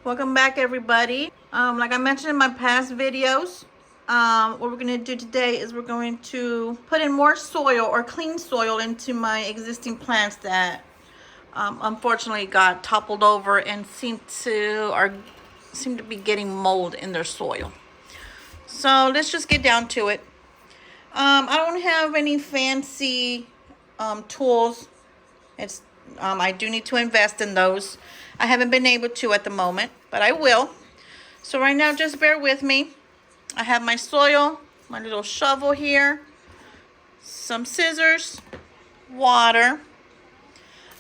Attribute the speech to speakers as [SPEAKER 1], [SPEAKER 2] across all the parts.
[SPEAKER 1] Welcome back, everybody. Like I mentioned in my past videos, what we're going to do today is we're going to put in more soil or clean soil into my existing plants that unfortunately got toppled over and seem to be getting mold in their soil. So let's just get down to it. I don't have any fancy tools. I do need to invest in those. I haven't been able to at the moment, but I will. So right now, just bear with me. I have my soil, my little shovel here, some scissors, water,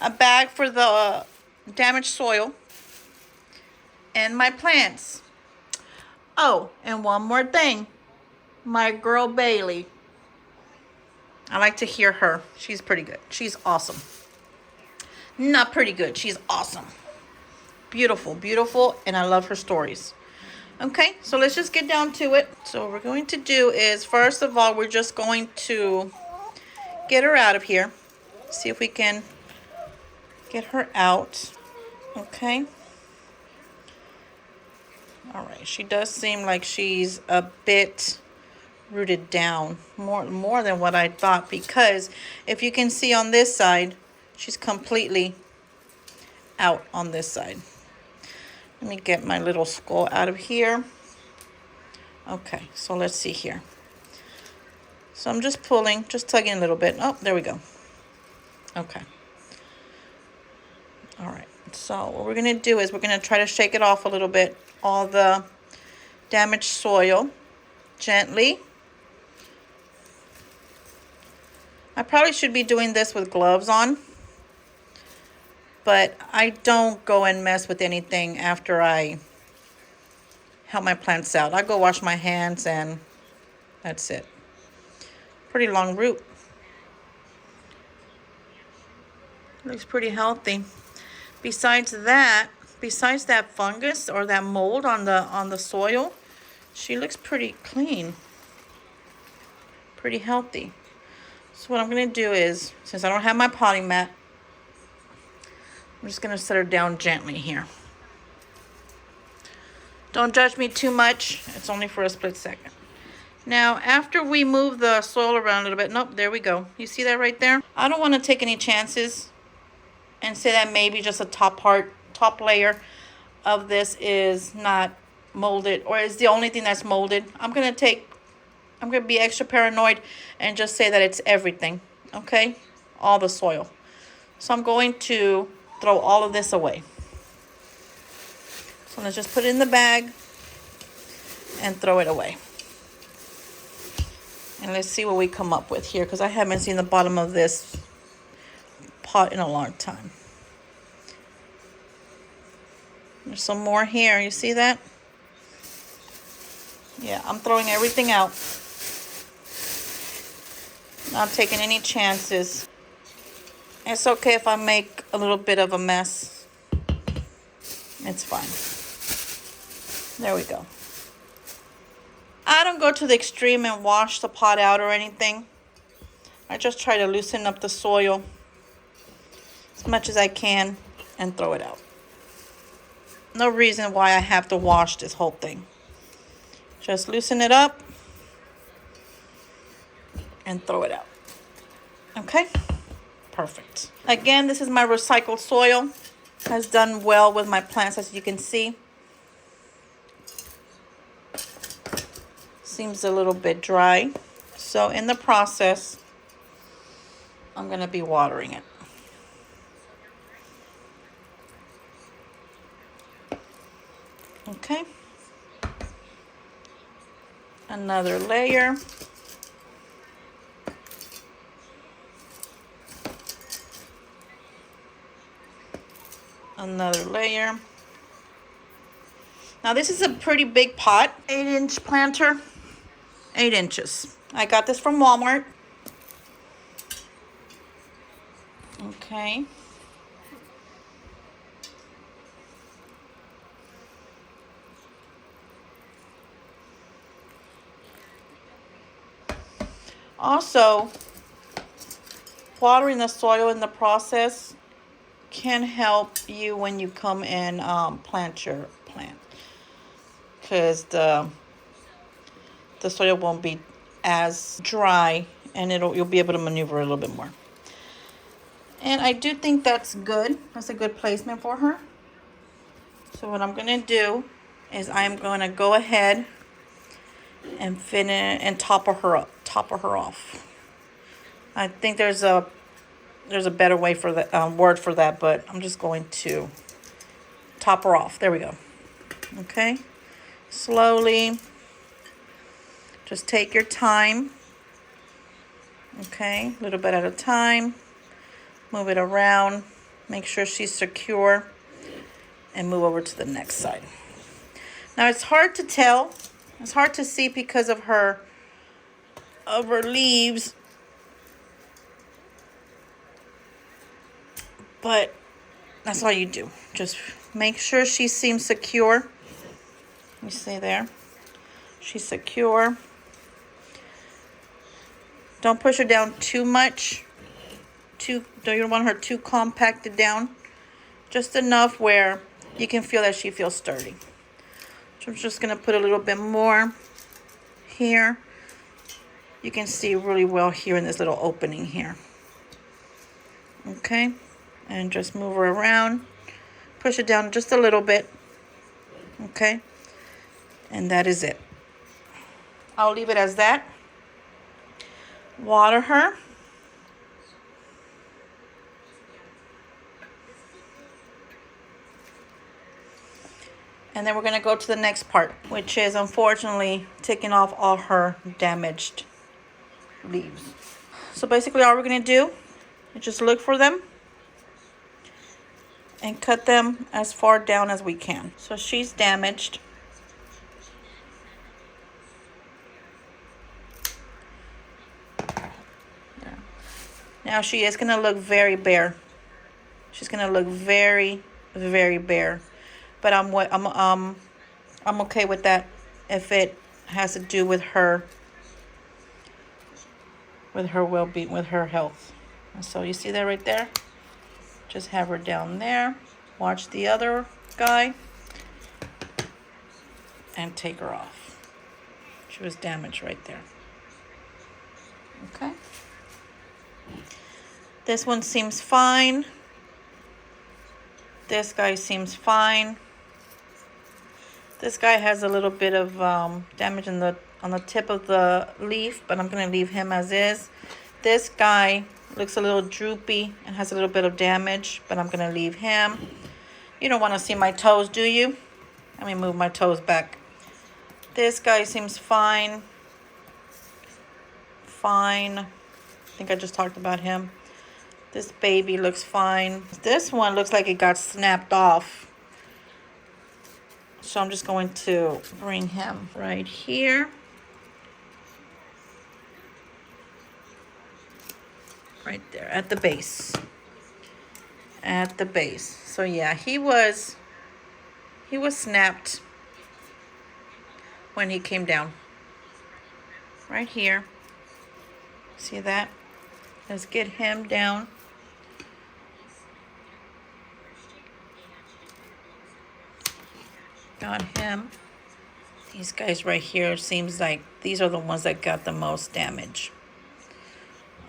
[SPEAKER 1] a bag for the damaged soil, and my plants. Oh, and one more thing. My girl Bailey. I like to hear her. She's pretty good. She's awesome. Not pretty good. She's awesome. Beautiful, beautiful, and I love her stories. Okay, so let's just get down to it. So what we're going to do is, first of all, we're just going to get her out of here. See if we can get her out. Okay. All right, she does seem like she's a bit rooted down, more than what I thought, because if you can see on this side, she's completely out on this side. Let me get my little skull out of here. Okay, so let's see here. So I'm just pulling, just tugging a little bit. Oh, there we go. Okay. All right, so what we're gonna do is we're gonna try to shake it off a little bit, all the damaged soil, gently. I probably should be doing this with gloves on, but I don't go and mess with anything after I help my plants out. I go wash my hands and that's it. Pretty long root. Looks pretty healthy. Besides that fungus or that mold on the soil, she looks pretty clean. Pretty healthy. So what I'm going to do is, since I don't have my potting mat, I'm just going to set her down gently here. Don't judge me too much. It's only for a split second. Now, after we move the soil around a little bit, nope, there we go. You see that right there? I don't want to take any chances and say that maybe just a top layer of this is not molded or is the only thing that's molded. I'm going to be extra paranoid and just say that it's everything, okay? All the soil. So I'm going to throw all of this away. So let's just put it in the bag and throw it away. And let's see what we come up with here, because I haven't seen the bottom of this pot in a long time. There's some more here. You see that? Yeah, I'm throwing everything out. Not taking any chances. It's okay if I make a little bit of a mess. It's fine. There we go. I don't go to the extreme and wash the pot out or anything. I just try to loosen up the soil as much as I can and throw it out. No reason why I have to wash this whole thing. Just loosen it up and throw it out. Okay? Perfect. Again, this is my recycled soil. Has done well with my plants, as you can see. Seems a little bit dry. So in the process, I'm going to be watering it. Okay. Another layer. Another layer. Now this is a pretty big pot, 8-inch planter, 8 inches. I got this from Walmart. Okay. Also, watering the soil in the process can help you when you come and plant your plant, because the soil won't be as dry, and you'll be able to maneuver a little bit more. And I do think that's good. That's a good placement for her. So what I'm gonna do is I'm gonna go ahead and finish and topper her off. I think there's a better way for the word for that, but I'm just going to top her off. There we go. Okay, slowly. Just take your time. Okay, a little bit at a time. Move it around. Make sure she's secure, and move over to the next side. Now it's hard to tell. It's hard to see because of her leaves. But that's all you do. Just make sure she seems secure. You see there? She's secure. Don't push her down too much. You don't want her too compacted down. Just enough where you can feel that she feels sturdy. So I'm just going to put a little bit more here. You can see really well here in this little opening here. Okay. And just move her around. Push it down just a little bit. Okay. And that is it. I'll leave it as that. Water her. And then we're going to go to the next part, which is unfortunately taking off all her damaged leaves. So basically all we're going to do is just look for them and cut them as far down as we can. So she's damaged. Yeah. Now she is going to look very bare. She's going to look very, very bare. But I'm okay with that if it has to do with her well-being, with her health. And so you see that right there? Just have her down there. Watch the other guy and take her off. She was damaged right there. Okay. This one seems fine. This guy seems fine. This guy has a little bit of damage on the tip of the leaf, but I'm going to leave him as is. This guy looks a little droopy and has a little bit of damage, but I'm going to leave him. You don't want to see my toes, do you? Let me move my toes back. This guy seems fine. Fine. I think I just talked about him. This baby looks fine. This one looks like it got snapped off. So I'm just going to bring him right here. Right there at the base. At the base. So yeah, he was snapped when he came down. Right here. See that? Let's get him down. Got him. These guys right here, seems like these are the ones that got the most damage.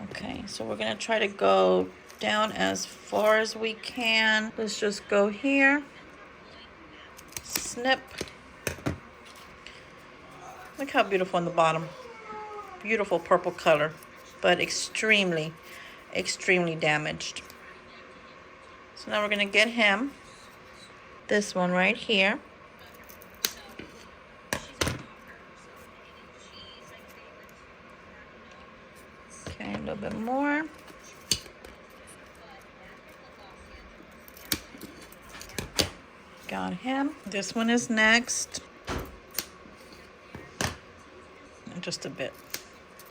[SPEAKER 1] Okay, so we're going to try to go down as far as we can. Let's just go here. Snip. Look how beautiful on the bottom. Beautiful purple color, but extremely, extremely damaged. So now we're going to get him. This one right here. Okay, a little bit more. Got him. This one is next. Just a bit.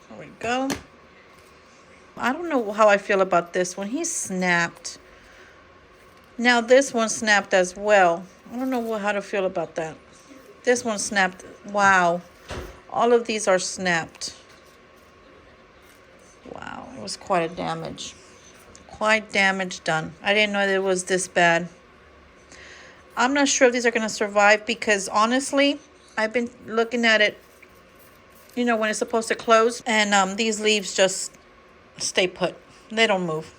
[SPEAKER 1] There we go. I don't know how I feel about this one. He snapped. Now this one snapped as well. I don't know how to feel about that. This one snapped. Wow. All of these are snapped. Wow, it was quite a damage. Quite damage done. I didn't know that it was this bad. I'm not sure if these are going to survive because honestly, I've been looking at it, you know, when it's supposed to close. And these leaves just stay put. They don't move.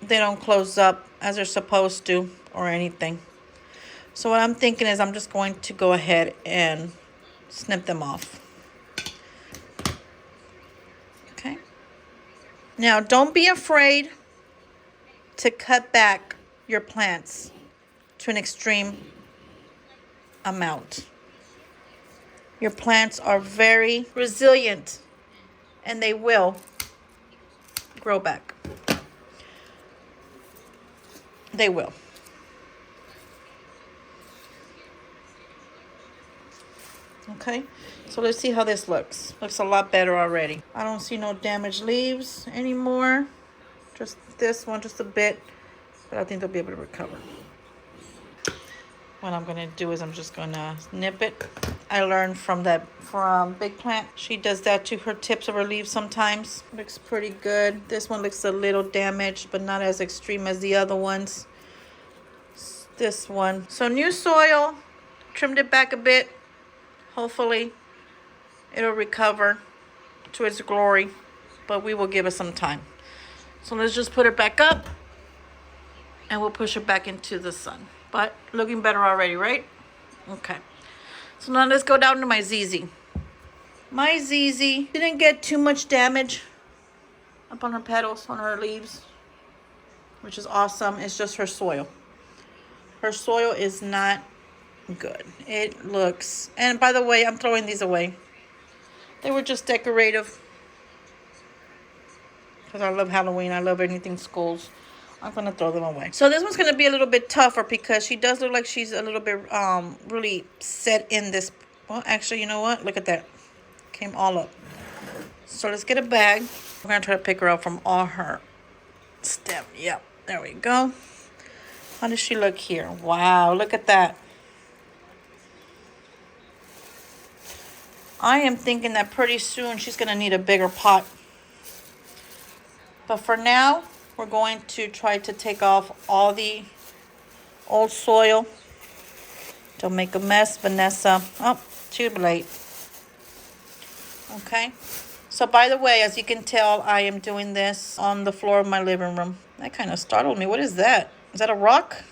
[SPEAKER 1] They don't close up as they're supposed to or anything. So what I'm thinking is I'm just going to go ahead and snip them off. Okay. Now, don't be afraid to cut back your plants to an extreme amount. Your plants are very resilient and they will grow back. They will. Okay, so let's see how this looks. Looks a lot better already. I don't see no damaged leaves anymore. Just this one, just a bit, but I think they'll be able to recover. What I'm gonna do is I'm just gonna nip it. I learned from Big Plant. She does that to her tips of her leaves sometimes. Looks pretty good. This one looks a little damaged, but not as extreme as the other ones. This one. So new soil, trimmed it back a bit. Hopefully it'll recover to its glory, but we will give it some time. So let's just put it back up and we'll push it back into the sun. But looking better already, right? Okay. So now let's go down to my ZZ. My ZZ didn't get too much damage up on her petals, on her leaves, which is awesome. It's just her soil. Her soil is not good. It looks, and by the way, I'm throwing these away. They were just decorative because I love Halloween. I love anything skulls. I'm gonna throw them away. So this one's gonna be a little bit tougher because she does look like she's a little bit really set in this. Well, actually, you know what? Look at that. Came all up. So let's get a bag. We're gonna try to pick her up from all her stem. Yep, there we go. How does she look here? Wow, look at that. I am thinking that pretty soon she's going to need a bigger pot. But for now, we're going to try to take off all the old soil. Don't make a mess, Vanessa. Oh, too late. Okay. So by the way, as you can tell, I am doing this on the floor of my living room. That kind of startled me. What is that? Is that a rock?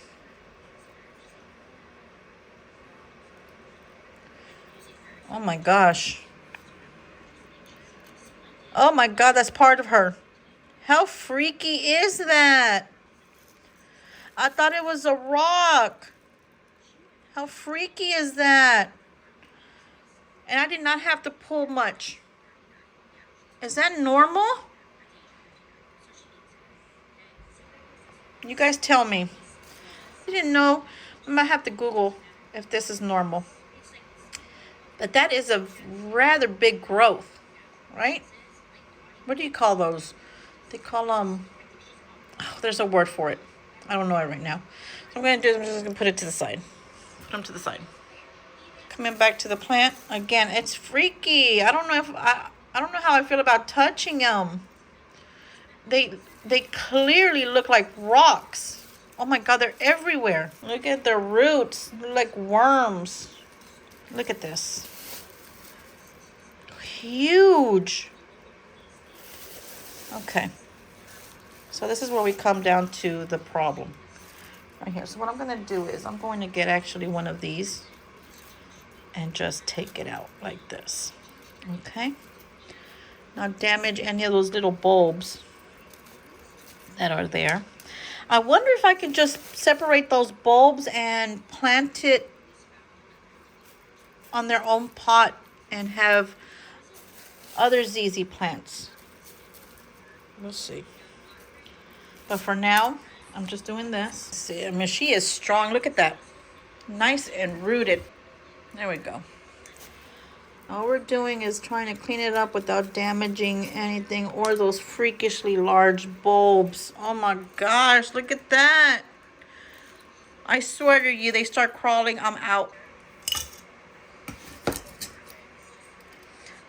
[SPEAKER 1] Oh my gosh. Oh my God, that's part of her. How freaky is that? I thought it was a rock. How freaky is that? And I did not have to pull much. Is that normal? You guys tell me. I didn't know. I might have to Google if this is normal. But that is a rather big growth, right? What do you call those? They call them, oh, there's a word for it. I don't know it right now. So I'm going to do is I'm just going to put it to the side. Put them to the side. Coming back to the plant. Again, it's freaky. I don't know if, I don't know how I feel about touching them. They clearly look like rocks. Oh my God, they're everywhere. Look at their roots. They're like worms. Look at this. Huge. Okay. So this is where we come down to the problem. Right here. So what I'm going to do is I'm going to get actually one of these and just take it out like this. Okay. Not damage any of those little bulbs that are there. I wonder if I can just separate those bulbs and plant it on their own pot and have other ZZ plants. We'll see. But for now, I'm just doing this. See, I mean, she is strong. Look at that. Nice and rooted. There we go. All we're doing is trying to clean it up without damaging anything or those freakishly large bulbs. Oh my gosh, look at that. I swear to you, they start crawling, I'm out.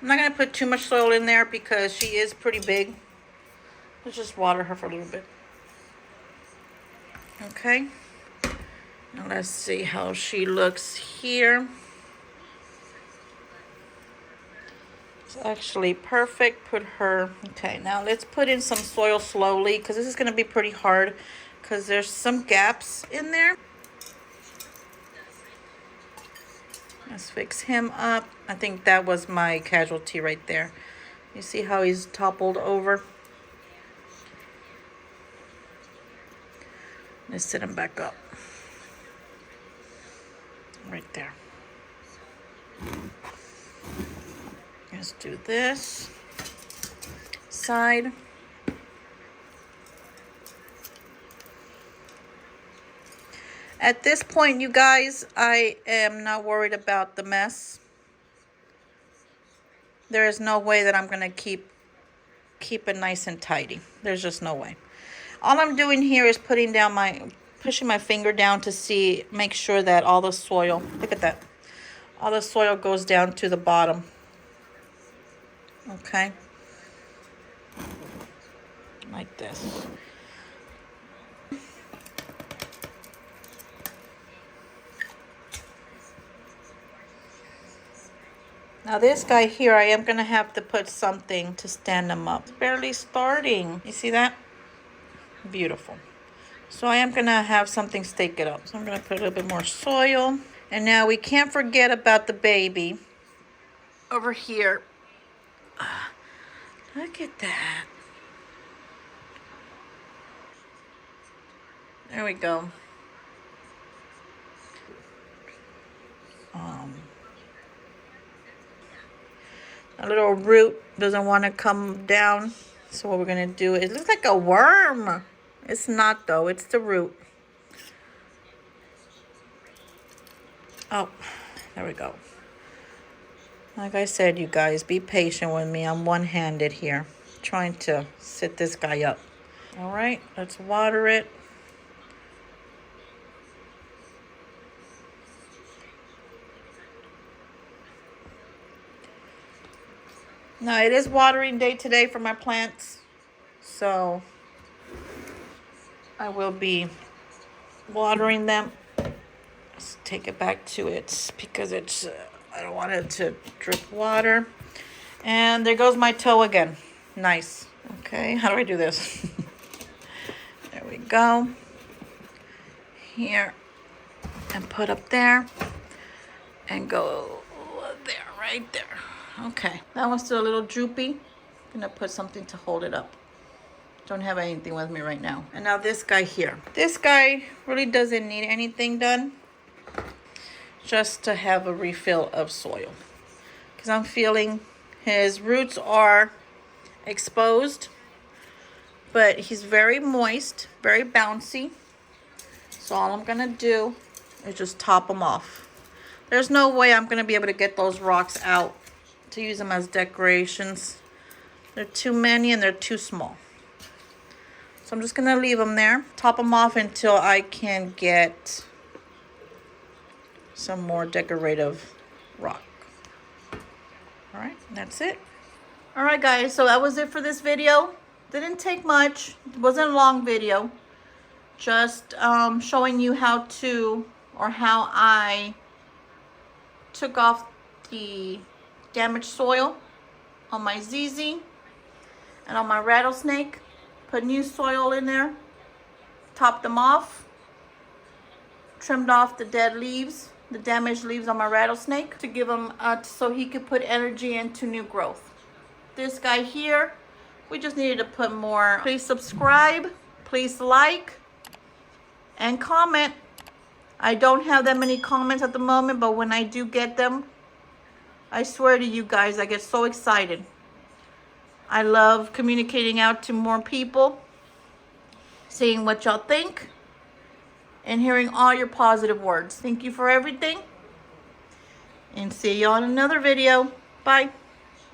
[SPEAKER 1] I'm not going to put too much soil in there because she is pretty big. Let's just water her for a little bit. Okay. Now let's see how she looks here. It's actually perfect. Put her, okay, now let's put in some soil slowly because this is going to be pretty hard because there's some gaps in there. Let's fix him up. I think that was my casualty right there. You see how he's toppled over? Let's sit him back up. Right there. Let's do this side. At this point, you guys, I am not worried about the mess. There is no way that I'm going to keep it nice and tidy. There's just no way. All I'm doing here is pushing my finger down to make sure that all the soil, look at that, all the soil goes down to the bottom. Okay. Like this. Now this guy here, I am going to have to put something to stand him up. It's barely starting. You see that? Beautiful. So I am going to have something stake it up. So I'm going to put a little bit more soil. And now we can't forget about the baby over here. Look at that. There we go. A little root doesn't want to come down. So what we're going to do, it looks like a worm. It's not though, it's the root. Oh, there we go. Like I said, you guys, be patient with me. I'm one-handed here, trying to sit this guy up. All right, let's water it. Now, it is watering day today for my plants, so I will be watering them. Let's take it back to it because it's, I don't want it to drip water. And there goes my toe again. Nice. Okay, how do I do this? There we go. Here, and put up there, and go there, right there. Okay, that one's still a little droopy. I'm gonna put something to hold it up. Don't have anything with me right now. And now this guy here. This guy really doesn't need anything done. Just to have a refill of soil. Because I'm feeling his roots are exposed. But he's very moist, very bouncy. So all I'm gonna do is just top him off. There's no way I'm gonna be able to get those rocks out to use them as decorations. They're too many and they're too small. So I'm just going to leave them there. Top them off until I can get some more decorative rock. All right, that's it. All right, guys, so that was it for this video. Didn't take much. It wasn't a long video. Just showing you how I took off the damaged soil on my ZZ and on my rattlesnake. Put new soil in there, topped them off, trimmed off the dead leaves, the damaged leaves on my rattlesnake to give him so he could put energy into new growth. This guy here, we just needed to put more. Please subscribe, please like, and comment. I don't have that many comments at the moment, but when I do get them, I swear to you guys, I get so excited. I love communicating out to more people, seeing what y'all think, and hearing all your positive words. Thank you for everything, and see y'all in another video. Bye.